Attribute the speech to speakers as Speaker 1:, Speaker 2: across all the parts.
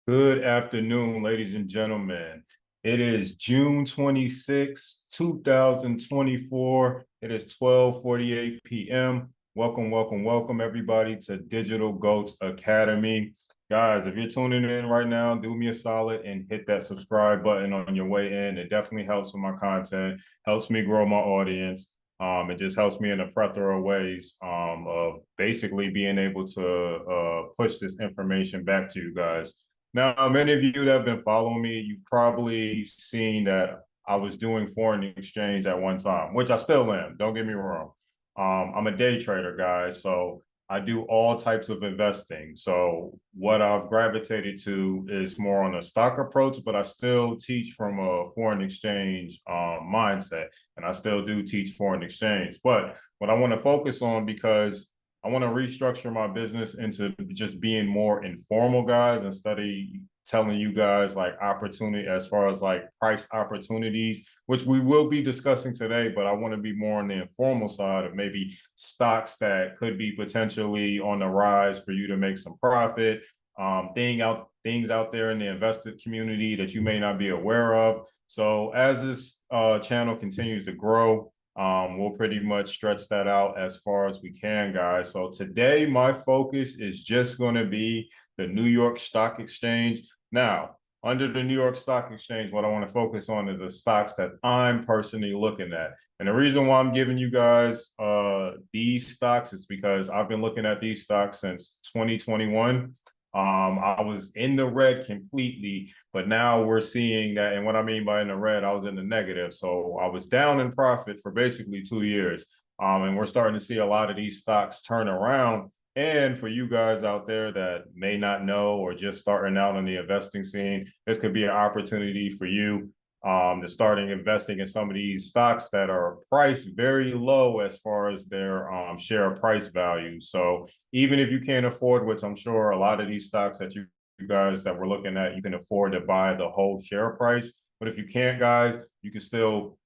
Speaker 1: Good afternoon, ladies and gentlemen. It is June 26, 2024. It is 12:48 p.m. Welcome, everybody to Digital Goats Academy. Guys, if you're tuning in right now, do me a solid and hit that subscribe button on your way in. It definitely helps with my content, helps me grow my audience. It just helps me in a plethora of ways of basically being able to push this information back to you guys. Now, many of you that have been following me, you've probably seen that I was doing foreign exchange at one time, which I still am. Don't get me wrong. I'm a day trader, guys, so I do all types of investing. So what I've gravitated to is more on a stock approach, but I still teach from a foreign exchange mindset, and I still do teach foreign exchange. But what I want to focus on, because I want to restructure my business into just being more informal, guys, instead of telling you guys like opportunity as far as like price opportunities, which we will be discussing today. But I want to be more on the informal side of maybe stocks that could be potentially on the rise for you to make some profit. Things out there in the invested community that you may not be aware of. So as this channel continues to grow, we'll pretty much stretch that out as far as we can, guys. So today, my focus is just going to be the New York Stock Exchange. Now, under the New York Stock Exchange, what I want to focus on is the stocks that I'm personally looking at. And the reason why I'm giving you guys these stocks is because I've been looking at these stocks since 2021. I was in the red completely, but now we're seeing that. And what I mean by in the red, I was in the negative. So I was down in profit for basically 2 years. And we're starting to see a lot of these stocks turn around. And for you guys out there that may not know or just starting out on the investing scene, this could be an opportunity for you to starting investing in some of these stocks that are priced very low as far as their share price value. So even if you can't afford, which I'm sure a lot of these stocks that you guys that we're looking at, you can afford to buy the whole share price. But if you can't, guys, you can still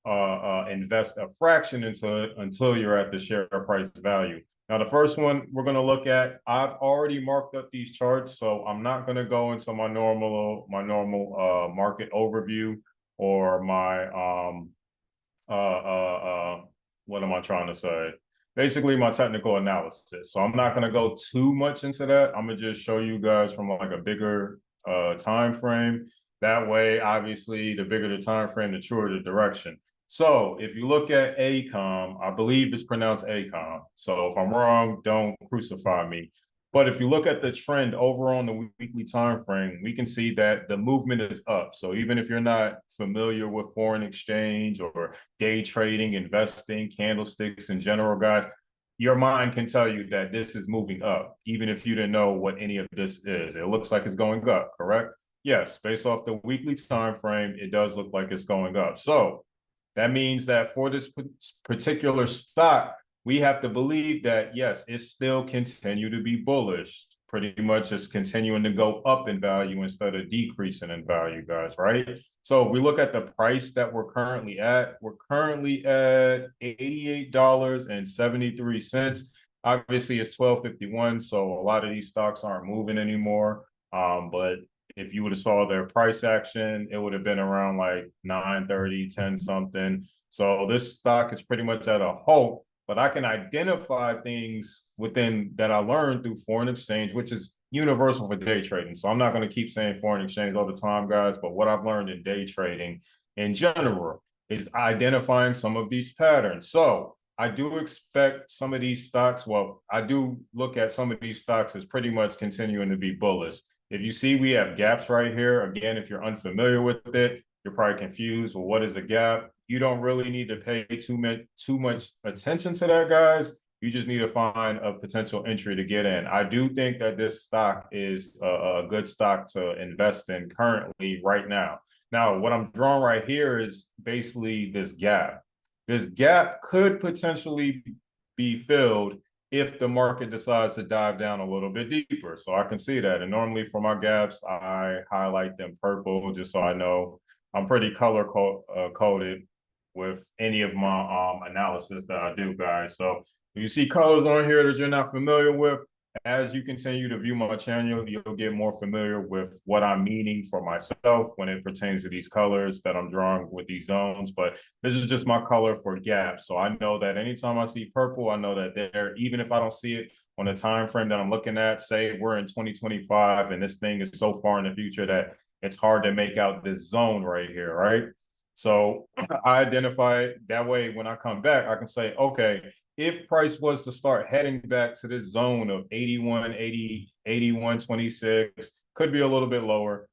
Speaker 1: invest a fraction until you're at the share price value. Now, the first one we're going to look at, I've already marked up these charts, so I'm not going to go into my normal market overview or my what am I trying to say? Basically, my technical analysis. So I'm not going to go too much into that. I'm gonna just show you guys from like a bigger time frame. That way, obviously, the bigger the time frame, the truer the direction. So if you look at ACOM, I believe it's pronounced ACOM. So if I'm wrong, don't crucify me. But if you look at the trend over on the weekly time frame, we can see that the movement is up. So even if you're not familiar with foreign exchange or day trading, investing, candlesticks in general, guys, your mind can tell you that this is moving up, even if you didn't know what any of this is. It looks like it's going up, correct? Yes, based off the weekly time frame, it does look like it's going up. So that means that for this particular stock, we have to believe that, yes, it still continue to be bullish. Pretty much it's continuing to go up in value instead of decreasing in value, guys, right? So if we look at the price that we're currently at $88.73. Obviously, it's 12.51, so a lot of these stocks aren't moving anymore. But if you would have saw their price action, it would have been around like 9:30, 10 something. So this stock is pretty much at a halt, but I can identify things within that I learned through foreign exchange, which is universal for day trading. So I'm not going to keep saying foreign exchange all the time, guys, but what I've learned in day trading in general is identifying some of these patterns. So I do expect some of these stocks, well, I do look at some of these stocks as pretty much continuing to be bullish. If you see we have gaps right here, again, if you're unfamiliar with it, you're probably confused. Well, what is a gap? You don't really need to pay too much attention to that, guys. You just need to find a potential entry to get in. I do think that this stock is a good stock to invest in currently right now. Now, what I'm drawing right here is basically this gap. This gap could potentially be filled if the market decides to dive down a little bit deeper. So I can see that. And normally for my gaps, I highlight them purple just so I know I'm pretty color coded with any of my analysis that I do, guys. So if you see colors on here that you're not familiar with, as you continue to view my channel, you'll get more familiar with what I'm meaning for myself when it pertains to these colors that I'm drawing with these zones. But this is just my color for gaps. So I know that anytime I see purple, I know that there, even if I don't see it on the time frame that I'm looking at, say we're in 2025 and this thing is so far in the future that it's hard to make out this zone right here, right? So I identify it that way. When I come back, I can say, okay, if price was to start heading back to this zone of 81, 80, 81.26, could be a little bit lower.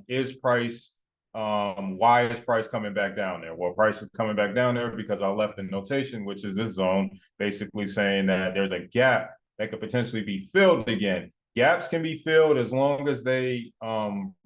Speaker 1: Is price, why is price coming back down there? Well, price is coming back down there because I left the notation, which is this zone, basically saying that there's a gap that could potentially be filled again. Gaps can be filled as long as they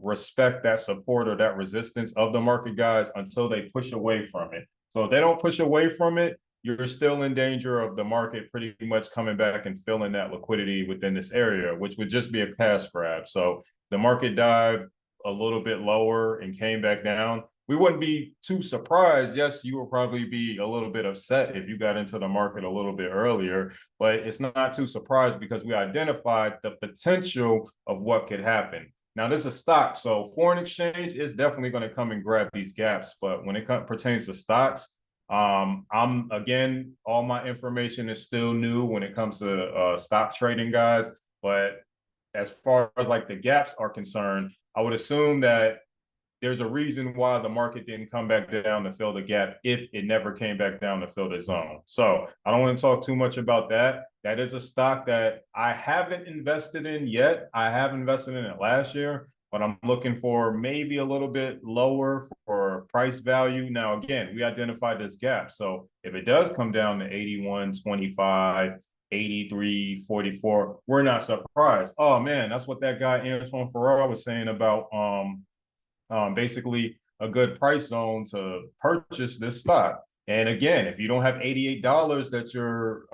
Speaker 1: respect that support or that resistance of the market, guys, until they push away from it. So if they don't push away from it, you're still in danger of the market pretty much coming back and filling that liquidity within this area, which would just be a cash grab. So the market dived a little bit lower and came back down. We wouldn't be too surprised. Yes, you will probably be a little bit upset if you got into the market a little bit earlier, but it's not too surprised because we identified the potential of what could happen. Now, this is stock, so foreign exchange is definitely going to come and grab these gaps. But when it pertains to stocks, I'm again, all my information is still new when it comes to stock trading, guys. But as far as like the gaps are concerned, I would assume that there's a reason why the market didn't come back down to fill the gap if it never came back down to fill the zone. So I don't want to talk too much about that. That is a stock that I haven't invested in yet. I have invested in it last year, but I'm looking for maybe a little bit lower for price value. Now, again, we identified this gap. So if it does come down to 81.25, 83.44, we're not surprised. Oh man, that's what that guy Antoine Ferrara was saying about basically a good price zone to purchase this stock. And again, if you don't have $88 that you're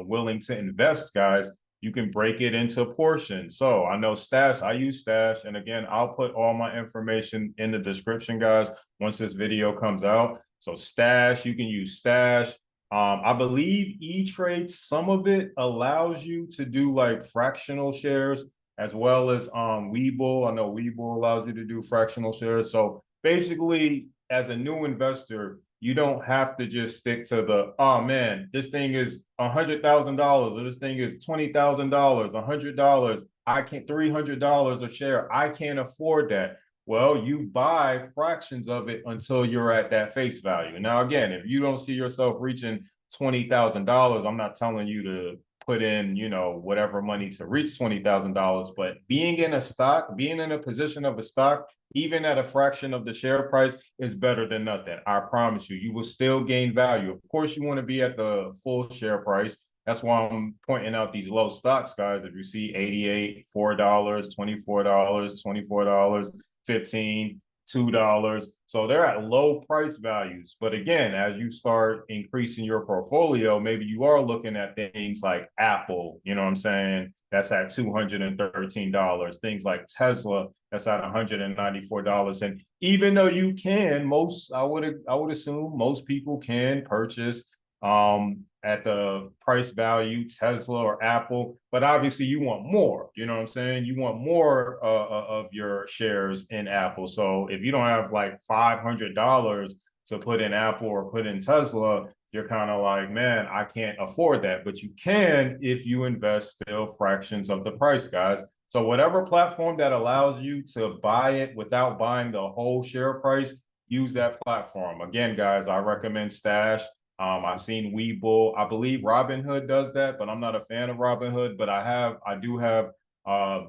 Speaker 1: willing to invest, guys, you can break it into portions. So I know Stash, I use Stash. And again, I'll put all my information in the description, guys, once this video comes out. So Stash, you can use Stash. I believe E-Trade, some of it allows you to do like fractional shares, as well as Webull. I know Webull allows you to do fractional shares. So basically, as a new investor, you don't have to just stick to the, oh man, this thing is $100,000 or this thing is $20,000, $100. I can't, $300 a share. I can't afford that. Well, you buy fractions of it until you're at that face value. Now, again, if you don't see yourself reaching $20,000, I'm not telling you to put in, you know, whatever money to reach $20,000, but being in a stock, being in a position of a stock, even at a fraction of the share price, is better than nothing. I promise you, you will still gain value. Of course, you want to be at the full share price. That's why I'm pointing out these low stocks, guys. If you see 88, $4, $24, $24, 15, $2. So they're at low price values. But again, as you start increasing your portfolio, maybe you are looking at things like Apple, you know what I'm saying? That's at $213. Things like Tesla, that's at $194. And even though you can, I would assume most people can purchase at the price value, Tesla or Apple, but obviously you want more, you know what I'm saying? You want more of your shares in Apple. So if you don't have like $500 to put in Apple or put in Tesla, you're kind of like, man, I can't afford that. But you can if you invest still fractions of the price, guys. So whatever platform that allows you to buy it without buying the whole share price, use that platform. Again, guys, I recommend Stash. I've seen Webull. I believe Robinhood does that, but I'm not a fan of Robinhood. But I do have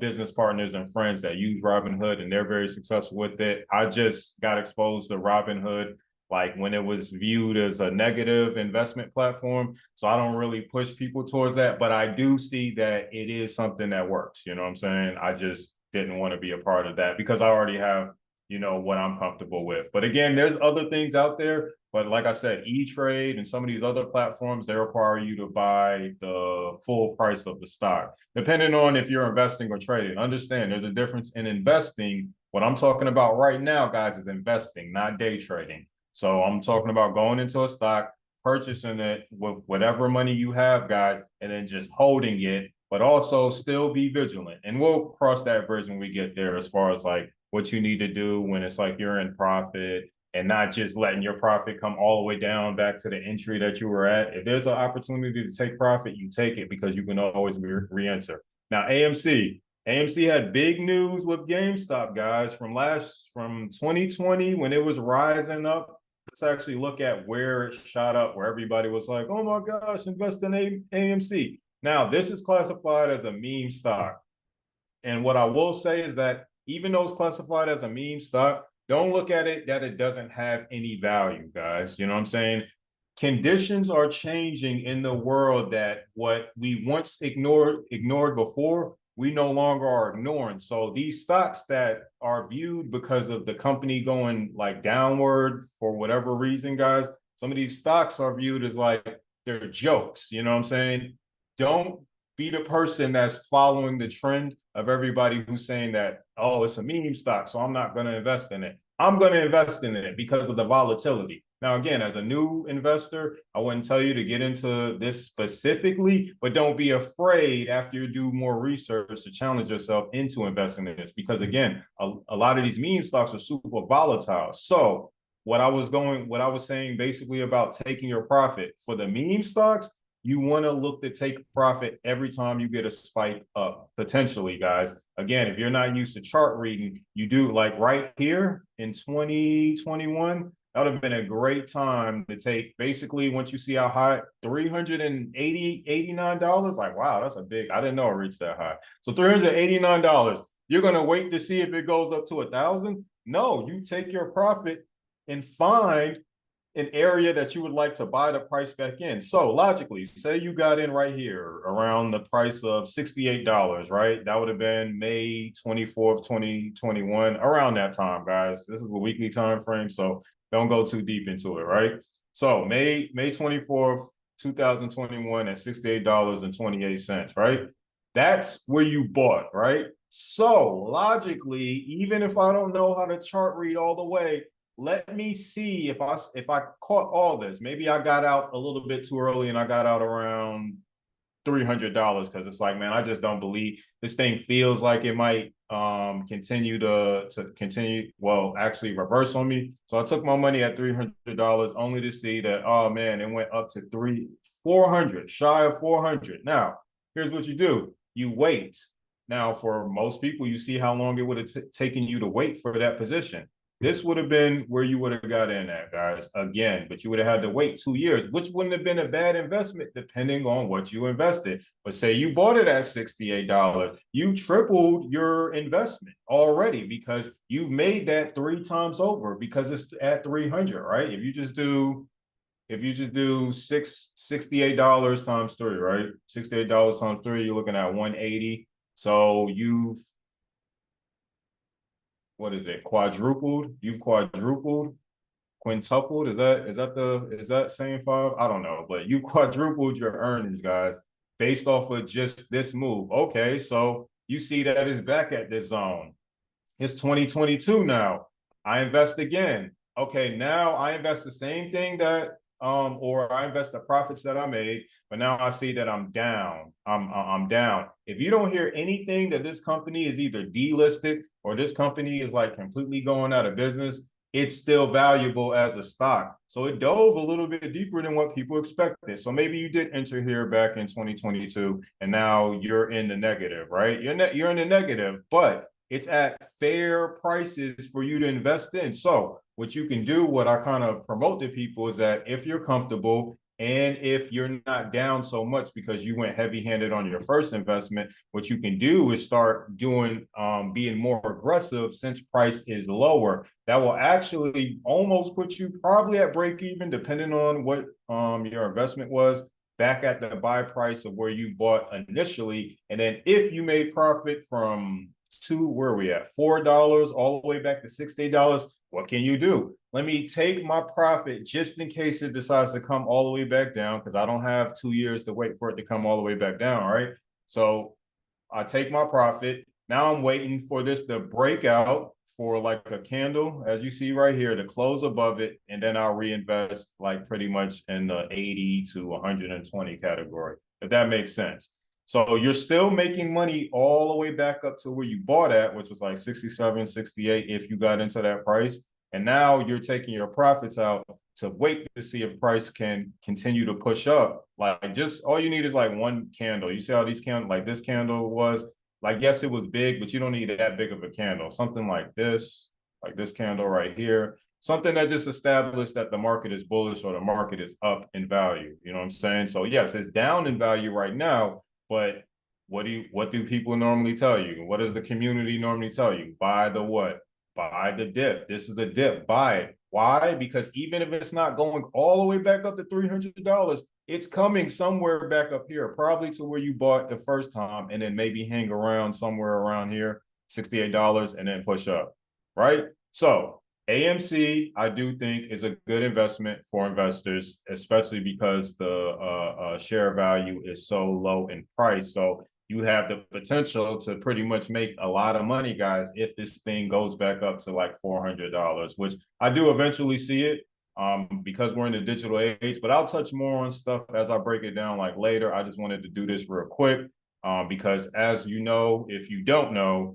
Speaker 1: business partners and friends that use Robinhood, and they're very successful with it. I just got exposed to Robinhood like when it was viewed as a negative investment platform. So I don't really push people towards that, but I do see that it is something that works. You know what I'm saying? I just didn't want to be a part of that because I already have, you know, what I'm comfortable with. But again, there's other things out there. But like I said, E-Trade and some of these other platforms, they require you to buy the full price of the stock, depending on if you're investing or trading. Understand there's a difference in investing. What I'm talking about right now, guys, is investing, not day trading. So I'm talking about going into a stock, purchasing it with whatever money you have, guys, and then just holding it, but also still be vigilant. And we'll cross that bridge when we get there as far as like what you need to do when it's like you're in profit and not just letting your profit come all the way down back to the entry that you were at. If there's an opportunity to take profit, you take it because you can always re-enter. Now, AMC had big news with GameStop, guys, from 2020 when it was rising up. Let's actually look at where it shot up, where everybody was like, oh my gosh, invest in AMC. Now, this is classified as a meme stock. And what I will say is that even though it's classified as a meme stock, don't look at it that it doesn't have any value, guys. You know what I'm saying? Conditions are changing in the world that what we once ignored before, we no longer are ignoring. So these stocks that are viewed because of the company going like downward for whatever reason, guys, some of these stocks are viewed as like they're jokes. You know what I'm saying? Don't be the person that's following the trend of everybody who's saying that, oh, it's a meme stock, so I'm not going to invest in it. I'm going to invest in it because of the volatility. Now, again, as a new investor, I wouldn't tell you to get into this specifically, but don't be afraid after you do more research to challenge yourself into investing in this. Because again, a lot of these meme stocks are super volatile. So what I was saying basically about taking your profit for the meme stocks, you want to look to take profit every time you get a spike up, potentially, guys. Again, if you're not used to chart reading, you do like right here in 2021, that would have been a great time to take basically once you see how high, $389. Like, wow, that's a big, I didn't know it reached that high. So $389, you're going to wait to see if it goes up to 1,000? No, you take your profit and find an area that you would like to buy the price back in. So logically, say you got in right here around the price of $68, right? That would have been May 24th, 2021, around that time, guys. This is a weekly time frame, so don't go too deep into it, right? So May 24th, 2021 at $68.28, right? That's where you bought, right? So logically, even if I don't know how to chart read all the way, let me see if I caught all this. Maybe I got out a little bit too early and I got out around $300 because it's like, man, I just don't believe this thing feels like it might continue to continue, well, actually reverse on me. So I took my money at $300 only to see that, oh man, it went up to 400, shy of 400. Now, here's what you do. You wait. Now, for most people, you see how long it would have taken you to wait for that position. This would have been where you would have got in at, guys, again, but you would have had to wait 2 years, which wouldn't have been a bad investment depending on what you invested. But say you bought it at $68, you tripled your investment already because you've made that 3 times over because it's at 300, right? If you just do $68 times 3, right? $68 times 3, you're looking at 180. So what is it? Quadrupled? You've quadrupled, quintupled. Is that same 5? I don't know, but you quadrupled your earnings, guys, based off of just this move. Okay, so you see that it's back at this zone. It's 2022 now. I invest again. Okay, now I invest the same thing that or I invest the profits that I made, but now I see that I'm down. I'm down. If you don't hear anything that this company is either delisted or this company is like completely going out of business, it's still valuable as a stock. So it dove a little bit deeper than what people expected. So maybe you did enter here back in 2022 and now you're in the negative, right? You're in the negative, but it's at fair prices for you to invest in. So what you can do, what I kind of promote to people is that if you're comfortable and if you're not down so much because you went heavy-handed on your first investment, what you can do is start doing, being more aggressive since price is lower. That will actually almost put you probably at break even, depending on what your investment was, back at the buy price of where you bought initially. And then if you made profit from where are we at? $4 all the way back to $68. What can you do? Let me take my profit just in case it decides to come all the way back down, because I don't have 2 years to wait for it to come all the way back down, right? So I take my profit. Now I'm waiting for this to break out, for like a candle, as you see right here, to close above it, and then I'll reinvest like pretty much in the 80 to 120 category, if that makes sense. So you're still making money all the way back up to where you bought at, which was like 67, 68 if you got into that price. And now you're taking your profits out to wait to see if price can continue to push up. Like, just all you need is like one candle. You see how these candles, like this candle was, like, yes, it was big, but you don't need that big of a candle. Something like this candle right here, something that just established that the market is bullish or the market is up in value. You know what I'm saying? So yes, it's down in value right now, but what do people normally tell you? What does the community normally tell you? Buy the what? Buy the dip. This is a dip. Buy it. Why? Because even if it's not going all the way back up to $300, it's coming somewhere back up here, probably to where you bought the first time, and then maybe hang around somewhere around here, $68, and then push up, right? So AMC, I do think, is a good investment for investors, especially because the share value is so low in price. So you have the potential to pretty much make a lot of money, guys, if this thing goes back up to like $400, which I do eventually see it, because we're in the digital age. But I'll touch more on stuff as I break it down like later. I just wanted to do this real quick, because as you know, if you don't know,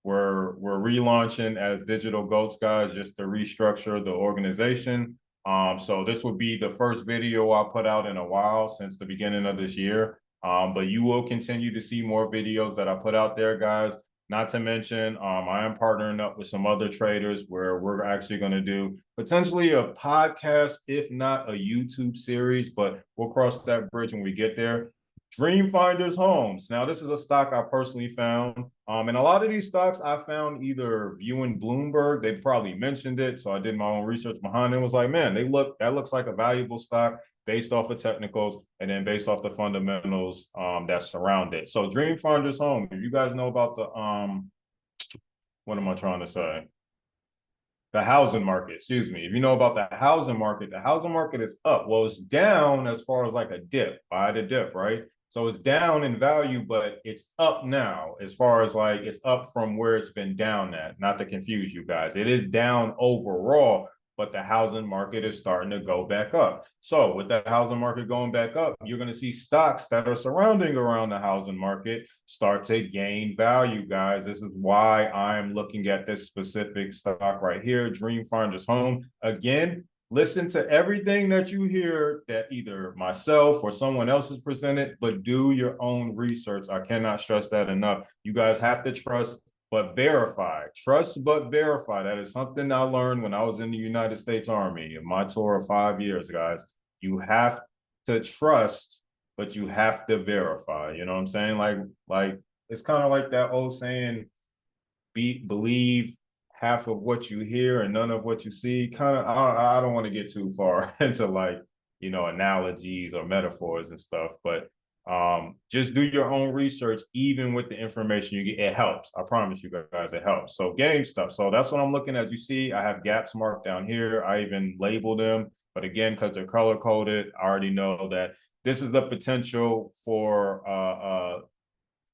Speaker 1: we're relaunching as Digital Goats, guys, just to restructure the organization. So this will be the first video I put out in a while, since the beginning of this year. But you will continue to see more videos that I put out there, guys. Not to mention, I am partnering up with some other traders where we're actually going to do potentially a podcast, if not a YouTube series, but we'll cross that bridge when we get there. Dream Finders Homes. Now, this is a stock I personally found. And a lot of these stocks I found either viewing Bloomberg, they probably mentioned it. So I did my own research behind it and was like, man, that looks like a valuable stock based off of technicals, and then based off the fundamentals that surround it. So Dream Finders Home, if you guys know about the what am I trying to say? The housing market, excuse me. If you know about the housing market is up. Well, it's down as far as like a dip, buy the dip, right? So it's down in value, but it's up now as far as like it's up from where it's been down at. Not to confuse you guys. It is down overall, but the housing market is starting to go back up. So with the housing market going back up, you're going to see stocks that are surrounding around the housing market start to gain value, guys. This is why I'm looking at this specific stock right here, Dream Finders Home. Again, listen to everything that you hear that either myself or someone else has presented, but do your own research. I cannot stress that enough. You guys have to trust but verify. Trust but verify. That is something I learned when I was in the United States Army in my tour of 5 years, guys. You have to trust, but you have to verify. You know what I'm saying? Like it's kind of like that old saying, believe half of what you hear and none of what you see. Kind of, I don't want to get too far into like, analogies or metaphors and stuff, but just do your own research. Even with the information you get, it helps. I promise you guys, it helps. So GameStop, so that's what I'm looking at. As you see, I have gaps marked down here. I even labeled them, but again, because they're color coded, I already know that this is the potential for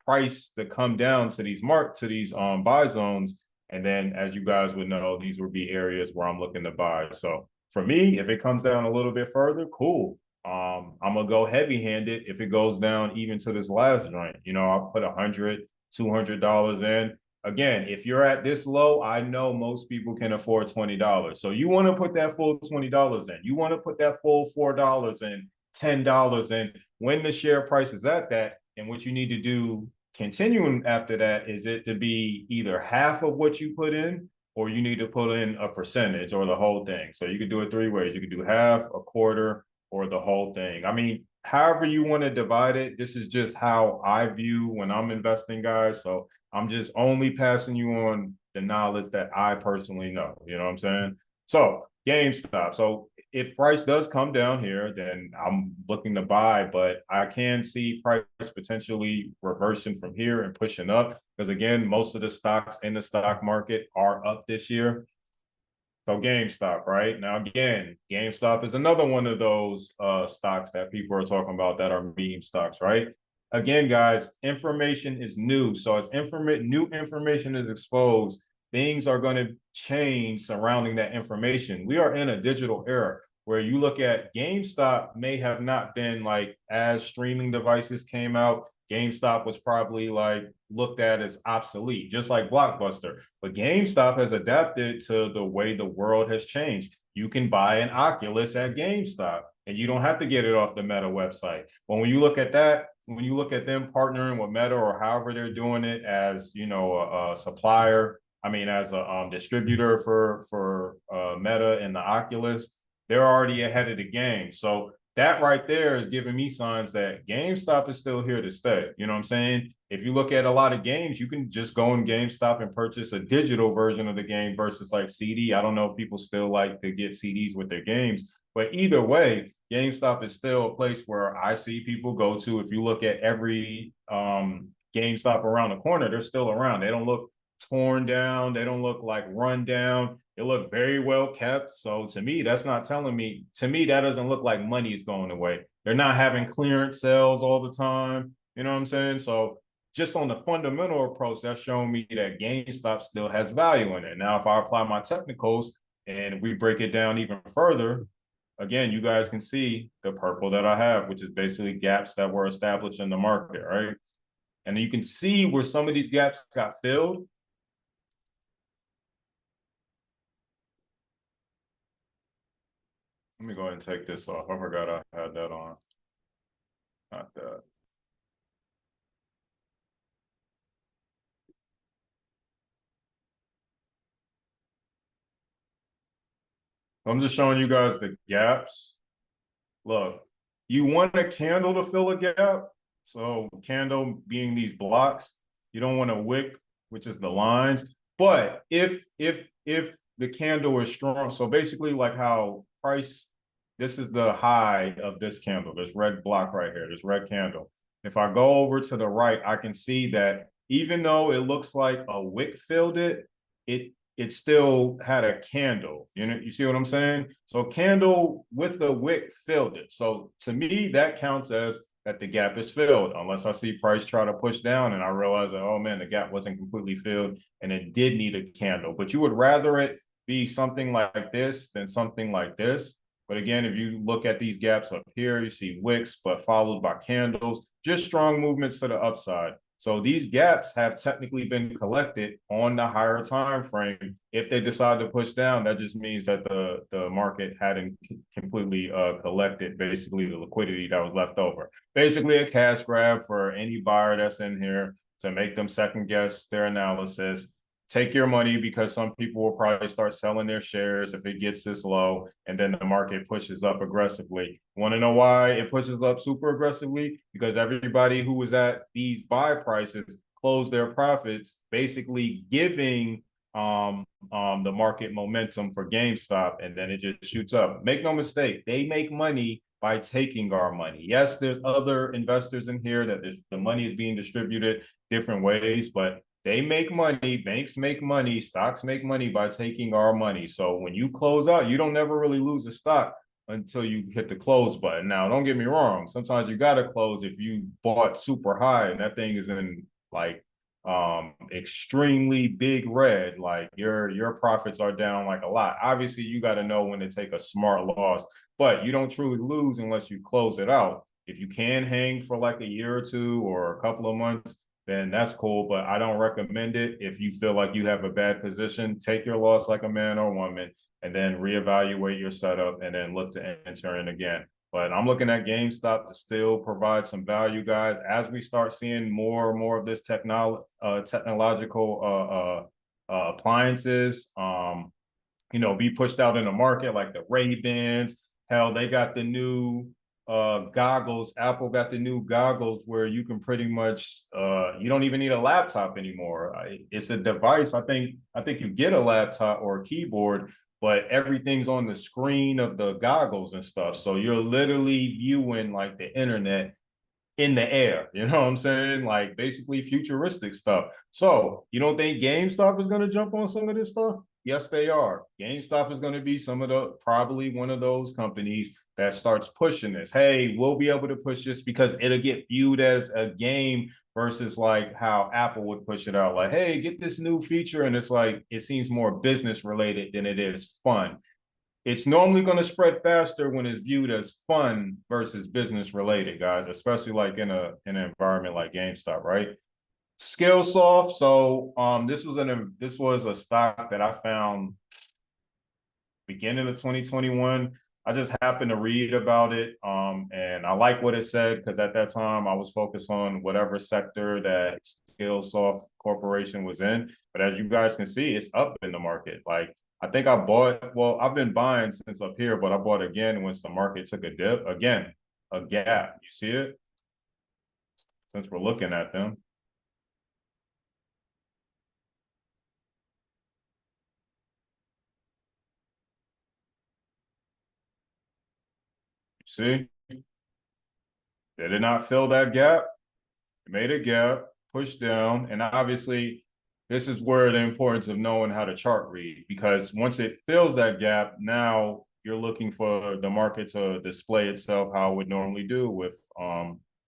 Speaker 1: price to come down to these buy zones. And then, as you guys would know, these would be areas where I'm looking to buy. So for me, if it comes down a little bit further, cool. I'm gonna go heavy-handed if it goes down even to this last joint. I'll put $100, $200 in. Again, if you're at this low, I know most people can afford $20. So you want to put that full $20 in. You want to put that full $4 in, $10 in when the share price is at that. And what you need to do continuing after that is it to be either half of what you put in, or you need to put in a percentage or the whole thing. So you could do it three ways. You could do half, a quarter, or the whole thing. I mean, however you want to divide it, this is just how I view when I'm investing, guys. So I'm just only passing you on the knowledge that I personally know. You know what I'm saying? So GameStop. So if price does come down here, then I'm looking to buy, but I can see price potentially reversing from here and pushing up, because again, most of the stocks in the stock market are up this year. So GameStop, right? Now, again, GameStop is another one of those stocks that people are talking about that are meme stocks, right? Again, guys, information is new. So as new information is exposed, things are going to change surrounding that information. We are in a digital era where you look at GameStop may have not been like, as streaming devices came out, GameStop was probably like looked at as obsolete, just like Blockbuster. But GameStop has adapted to the way the world has changed. You can buy an Oculus at GameStop and you don't have to get it off the Meta website. But when you look at that, when you look at them partnering with Meta or however they're doing it as, you know, a supplier, I mean, as a distributor for Meta and the Oculus, they're already ahead of the game. So that right there is giving me signs that GameStop is still here to stay. You know what I'm saying? If you look at a lot of games, you can just go in GameStop and purchase a digital version of the game versus like CD. I don't know if people still like to get CDs with their games, but either way, GameStop is still a place where I see people go to. If you look at every GameStop around the corner, they're still around. They don't look torn down. They don't look like run down. They look very well kept. So to me, that's not telling me, to me, that doesn't look like money is going away. They're not having clearance sales all the time. You know what I'm saying? So just on the fundamental approach, that's showing me that GameStop still has value in it. Now, if I apply my technicals and we break it down even further, again, you guys can see the purple that I have, which is basically gaps that were established in the market, right? And you can see where some of these gaps got filled. Let me go ahead and take this off. I forgot I had that on. Not that. I'm just showing you guys the gaps. Look, you want a candle to fill a gap. So candle being these blocks, you don't want a wick, which is the lines. But if the candle is strong, so basically like how price, this is the high of this candle, this red block right here, this red candle. If I go over to the right, I can see that even though it looks like a wick filled it still had a candle. You know, you see what I'm saying? So candle with the wick filled it. So to me, that counts as that the gap is filled, unless I see price try to push down and I realize that, oh man, the gap wasn't completely filled and it did need a candle. But you would rather it be something like this than something like this. But again, if you look at these gaps up here, you see wicks, but followed by candles, just strong movements to the upside. So these gaps have technically been collected on the higher time frame. If they decide to push down, that just means that the market hadn't completely collected basically the liquidity that was left over. Basically a cash grab for any buyer that's in here to make them second guess their analysis. Take your money because some people will probably start selling their shares if it gets this low and then the market pushes up aggressively. Want to know why it pushes up super aggressively? Because everybody who was at these buy prices closed their profits, basically giving the market momentum for GameStop, and then it just shoots up. Make no mistake, they make money by taking our money. Yes, there's other investors in here that the money is being distributed different ways, but they make money, banks make money, stocks make money by taking our money. So when you close out, you don't never really lose a stock until you hit the close button. Now, don't get me wrong. Sometimes you got to close if you bought super high and that thing is in like extremely big red, like your profits are down like a lot. Obviously, you got to know when to take a smart loss, but you don't truly lose unless you close it out. If you can hang for like a year or two or a couple of months, then that's cool, but I don't recommend it. If you feel like you have a bad position, take your loss like a man or woman and then reevaluate your setup and then look to enter in again. But I'm looking at GameStop to still provide some value, guys, as we start seeing more and more of this technological appliances, be pushed out in the market, like the Ray-Bans. Hell, they got the new goggles. Apple got the new goggles where you can pretty much you don't even need a laptop anymore. It's a device. I think you get a laptop or a keyboard, but everything's on the screen of the goggles and stuff. So you're literally viewing like the internet in the air. You know what I'm saying? Like basically futuristic stuff. So you don't think GameStop is going to jump on some of this stuff? Yes, they are. GameStop is going to be probably one of those companies that starts pushing this. Hey, we'll be able to push this because it'll get viewed as a game versus like how Apple would push it out, like, hey, get this new feature. And it's like, it seems more business related than it is fun. It's normally going to spread faster when it's viewed as fun versus business related, guys, especially like in an environment like GameStop, right? Skillsoft. So this was a stock that I found beginning of 2021. I just happened to read about it, and I like what it said because at that time I was focused on whatever sector that Skillsoft Corporation was in. But as you guys can see, it's up in the market. Like I think I bought. Well, I've been buying since up here, but I bought again once the market took a dip. Again, a gap. You see it? Since we're looking at them. You see? They did not fill that gap. It made a gap, pushed down, and obviously this is where the importance of knowing how to chart read, because once it fills that gap, now you're looking for the market to display itself how it would normally do with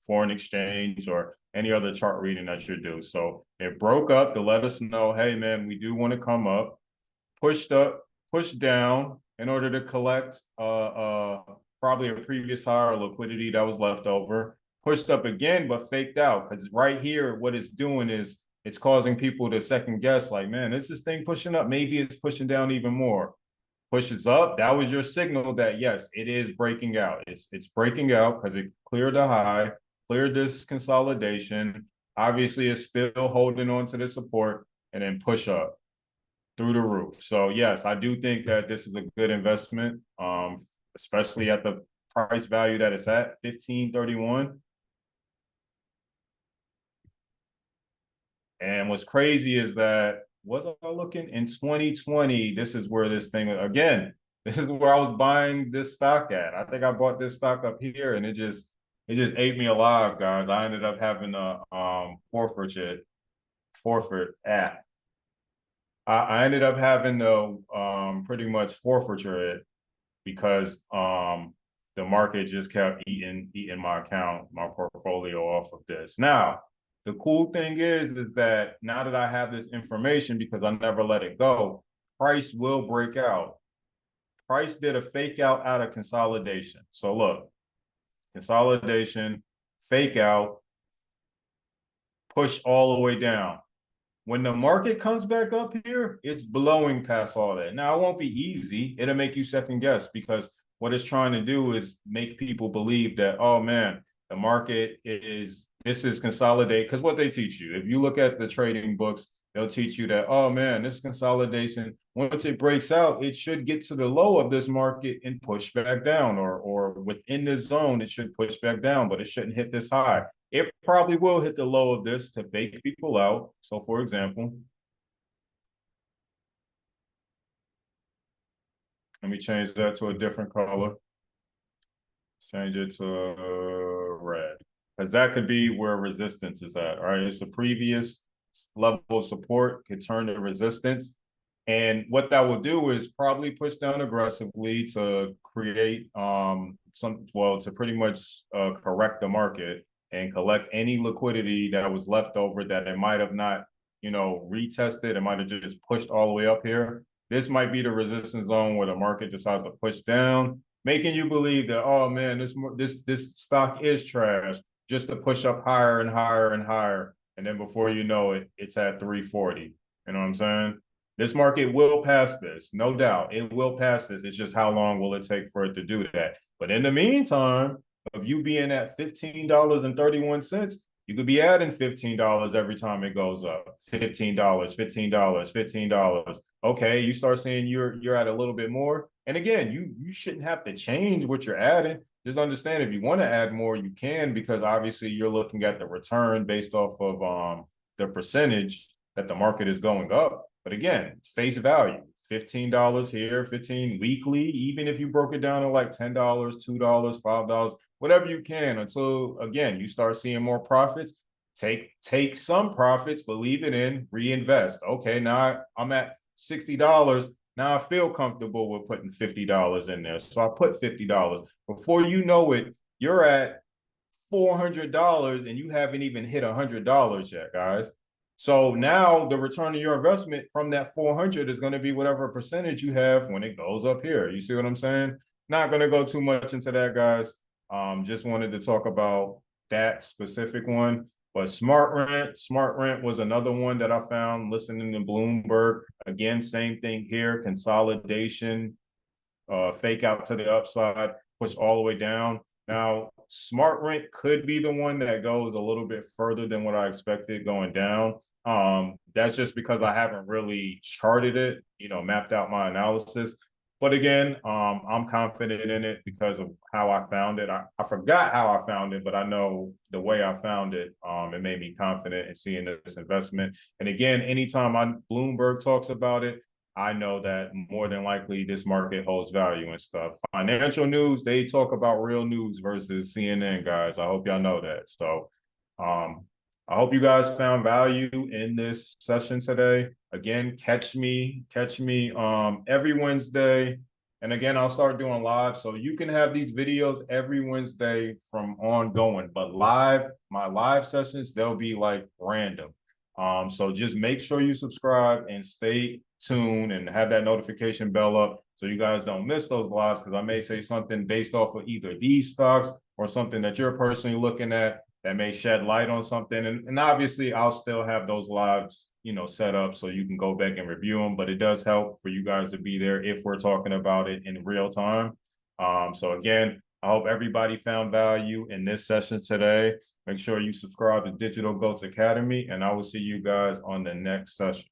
Speaker 1: foreign exchange or any other chart reading that you do. So it broke up to let us know, hey man, we do want to come up, pushed up, pushed down in order to collect probably a previous higher liquidity that was left over, pushed up again, but faked out. Because right here, what it's doing is it's causing people to second guess, like, man, is this thing pushing up? Maybe it's pushing down even more. Pushes up. That was your signal that yes, it is breaking out. It's breaking out because it cleared the high, cleared this consolidation. Obviously, it's still holding on to the support and then push up through the roof. So yes, I do think that this is a good investment, especially at the price value that it's at, 1531. And what's crazy is that was I looking in 2020? This is where this thing again. This is where I was buying this stock at. I think I bought this stock up here, and it just ate me alive, guys. I ended up having a forfeit at. I ended up having to pretty much forfeiture it because the market just kept eating my account, my portfolio off of this. Now, the cool thing is that now that I have this information, because I never let it go, price will break out. Price did a fake out of consolidation. So look, consolidation, fake out, push all the way down. When the market comes back up here, it's blowing past all that. Now, it won't be easy. It'll make you second guess because what it's trying to do is make people believe that, oh man, the market this is consolidate. Because what they teach you, if you look at the trading books, they'll teach you that, oh man, this consolidation, once it breaks out, it should get to the low of this market and push back down, or within this zone, it should push back down, but it shouldn't hit this high. It probably will hit the low of this to fake people out. So for example, let me change that to a different color. Change it to red. Because that could be where resistance is at, right? It's the previous level of support could turn to resistance. And what that will do is probably push down aggressively to create to pretty much correct the market and collect any liquidity that was left over that it might have not, retested. It might have just pushed all the way up here. This might be the resistance zone where the market decides to push down, making you believe that, oh man, this stock is trash, just to push up higher and higher and higher. And then before you know it, it's at 340. You know what I'm saying? This market will pass this, no doubt. It will pass this. It's just how long will it take for it to do that? But in the meantime, of you being at $15.31, you could be adding $15 every time it goes up. $15, $15, $15. Okay, you start seeing you're at a little bit more. And again, you shouldn't have to change what you're adding. Just understand if you want to add more, you can, because obviously you're looking at the return based off of the percentage that the market is going up. But again, face value, $15 here, 15 weekly, even if you broke it down to like $10, $2, $5, whatever you can, until again, you start seeing more profits. Take some profits, but leave it in, reinvest. Okay, now I'm at $60. Now I feel comfortable with putting $50 in there. So I put $50. Before you know it, you're at $400 and you haven't even hit $100 yet, guys. So now the return of your investment from that 400 is going to be whatever percentage you have when it goes up here. You see what I'm saying? Not going to go too much into that, guys. Just wanted to talk about that specific one. But Smart Rent was another one that I found listening to Bloomberg. Again, same thing here, consolidation, fake out to the upside, push all the way down. Now, Smart Rent could be the one that goes a little bit further than what I expected going down. That's just because I haven't really charted it, mapped out my analysis. But again, I'm confident in it because of how I found it. I forgot how I found it, but I know the way I found it, it made me confident in seeing this investment. And again, anytime Bloomberg talks about it, I know that more than likely this market holds value and stuff. Financial news, they talk about real news versus CNN, guys. I hope y'all know that. So I hope you guys found value in this session today. Again, catch me every Wednesday. And again, I'll start doing live. So you can have these videos every Wednesday from ongoing, but my live sessions, they'll be like random. So just make sure you subscribe and stay tuned and have that notification bell up so you guys don't miss those lives, because I may say something based off of either these stocks or something that you're personally looking at that may shed light on something. And obviously I'll still have those lives, set up so you can go back and review them, but it does help for you guys to be there if we're talking about it in real time. So again, I hope everybody found value in this session today. Make sure you subscribe to Digital Goats Academy, and I will see you guys on the next session.